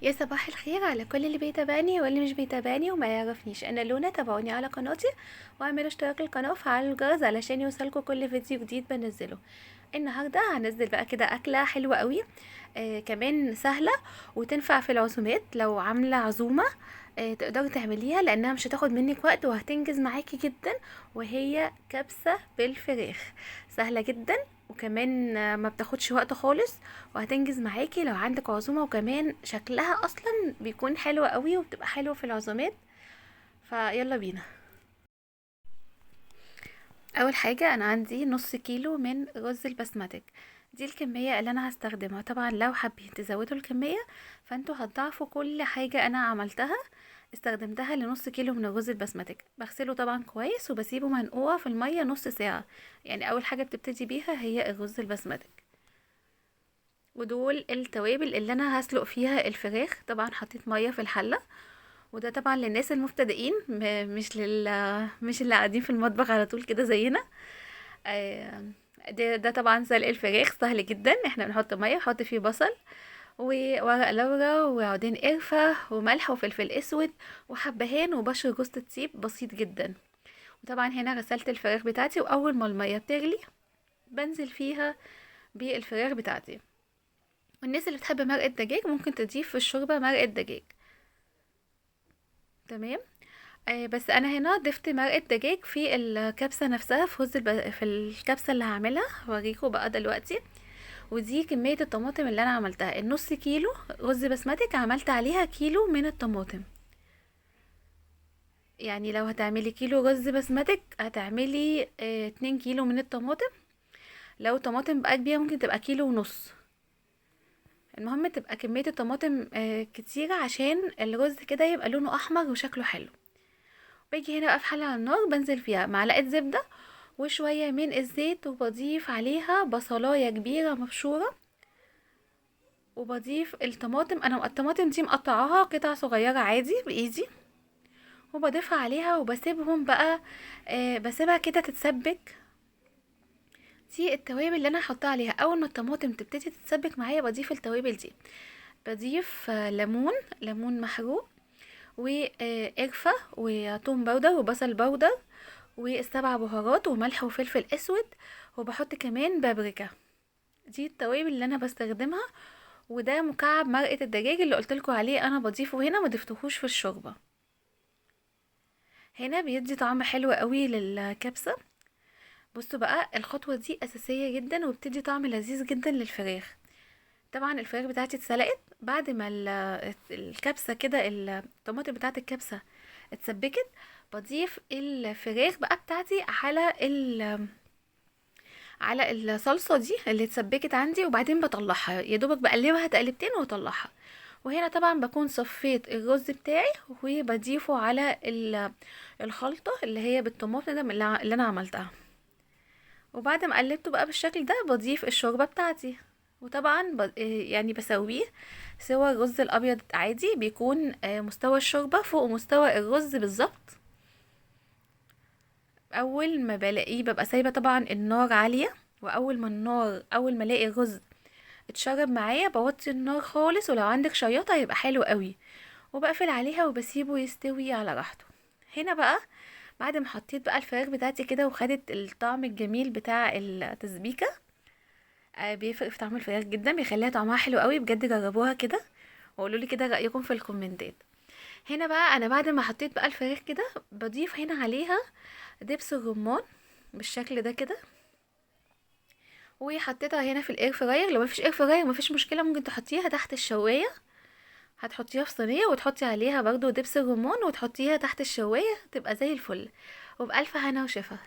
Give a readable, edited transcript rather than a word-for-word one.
يا صباح الخير على كل اللي بيتابعني واللي مش بيتابعني وما يعرفنيش. انا لونا، تابعوني على قناتي واعملوا اشتراك القناه وفعلوا الجرس علشان يوصلكوا كل فيديو جديد بنزله. النهارده هنزل بقى كده اكله حلوه قوي، كمان سهله وتنفع في العزومات. لو عامله عزومه تقدري تعمليها لانها مش هتاخد منك وقت وهتنجز معاكي جدا، وهي كبسه بالفراخ. سهله جدا وكمان ما بتاخدش وقت خالص، وهتنجز معاكي لو عندك عزومة، وكمان شكلها اصلا بيكون حلو قوي وبتبقى حلوة في العزومات. فيلا بينا. اول حاجة انا عندي نص كيلو من رز البسمتك. دي الكمية اللي انا هستخدمها. طبعا لو حابين تزودوا الكمية فانتوا هتضاعفوا كل حاجة انا عملتها استخدمتها لنص كيلو من الرز البسمتك. بغسله طبعا كويس وبسيبه منقوع في المية نص ساعة. يعني اول حاجة بتبتدي بيها هي الرز البسمتك. ودول التوابل اللي انا هسلق فيها الفراخ. طبعا حطيت ميه في الحله، وده طبعا للناس المبتدئين، مش اللي قاعدين في المطبخ على طول كده زينا. آه، ده طبعا سلق الفراخ سهل جدا. احنا بنحط ميه، نحط فيه بصل وورق لورا وعودين قرفة وملح وفلفل اسود وحبهان وبشر جوز الطيب، بسيط جدا. وطبعا هنا غسلت الفراخ بتاعتي، واول ما الميه بتغلي بنزل فيها بالفراخ بتاعتي. والناس اللي بتحب مرقة دجاج ممكن تضيف في الشوربة مرقة دجاج. تمام. بس انا هنا ضفت مرقة دجاج في الكبسة نفسها، في في الكبسة اللي هعملها هوريكم بقى دلوقتي. ودي كمية الطماطم اللي انا عملتها. النص كيلو رز بسمتك عملت عليها كيلو من الطماطم. يعني لو هتعملي كيلو رز بسمتك هتعملي 2 كيلو من الطماطم. لو طماطم بقى كبيرة ممكن تبقى كيلو ونص. المهم تبقى كمية الطماطم كتيرة عشان الرز كده يبقى لونه احمر وشكله حلو. باجي هنا بقى في حلة على النار بنزل فيها معلقة زبدة وشوية من الزيت، وبضيف عليها بصلاية كبيرة مبشورة، وبضيف الطماطم. انا الطماطم دي مقطعاها قطع صغيرة عادي بايدي، وبضيفها عليها وبسيبهم بقى. بسيبها كده تتسبك. دي التوابل اللي انا هحطها عليها. اول ما الطماطم تبتدي تتسبك معايا بضيف التوابل دي. بضيف ليمون محروق، وقرفة وتوم باودر وبصل باودر والسبع بهارات وملح وفلفل اسود، وبحط كمان بابريكا. دي التوابل اللي انا بستخدمها. وده مكعب مرقة الدجاج اللي قلتلكوا عليه انا بضيفه هنا، ما ضفتهوش في الشوربة. هنا بيدي طعم حلو قوي للكبسة. بصوا بقى، الخطوة دي اساسية جدا وبتدي طعم لذيذ جدا للفراخ. طبعا الفراخ بتاعتي اتسلقت بعد ما الكبسة كده، الطماطم بتاعت الكبسة اتسبكت. بضيف الفراخ بقى بتاعتي على الصلصة دي اللي اتسبكت عندي، وبعدين بطلعها يا دوبك بقلبها تقلبتين واطلعها. وهنا طبعا بكون صفيت الرز بتاعي وبضيفه على الخلطة اللي هي بالطماطم ده اللي انا عملتها. وبعد ما قلبته بقى بالشكل ده بضيف الشوربة بتاعتي. وطبعا يعني بسويه سوا. الرز الابيض عادي بيكون مستوى الشوربة فوق مستوى الرز بالظبط. اول ما بلاقيه ببقى سايبة طبعا النار عالية، اول ما الاقي الرز اتشرب معايا بوطي النار خالص، ولو عندك شياطة هيبقى حلو قوي. وبقفل عليها وبسيبه يستوي على راحته. هنا بقى بعد ما حطيت بقى الفراخ بتاعتي كده وخدت الطعم الجميل بتاع التسبيكة، بيفرق في طعم الفراخ جدا، بيخليها طعمها حلو قوي بجد. جربوها كده وقولوا لي كده رأيكم في الكومنتات. هنا بقى انا بعد ما حطيت بقى الفراخ كده بضيف هنا عليها دبس الرمان بالشكل ده كده. وحطيتها هنا في الاير فراير. لو مفيش اير فراير مفيش مشكله، ممكن تحطيها تحت الشوايه. هتحطيها في صينيه وتحطي عليها برضو دبس الرمان وتحطيها تحت الشوايه، تبقى زي الفل. وبألف هنا وشفا.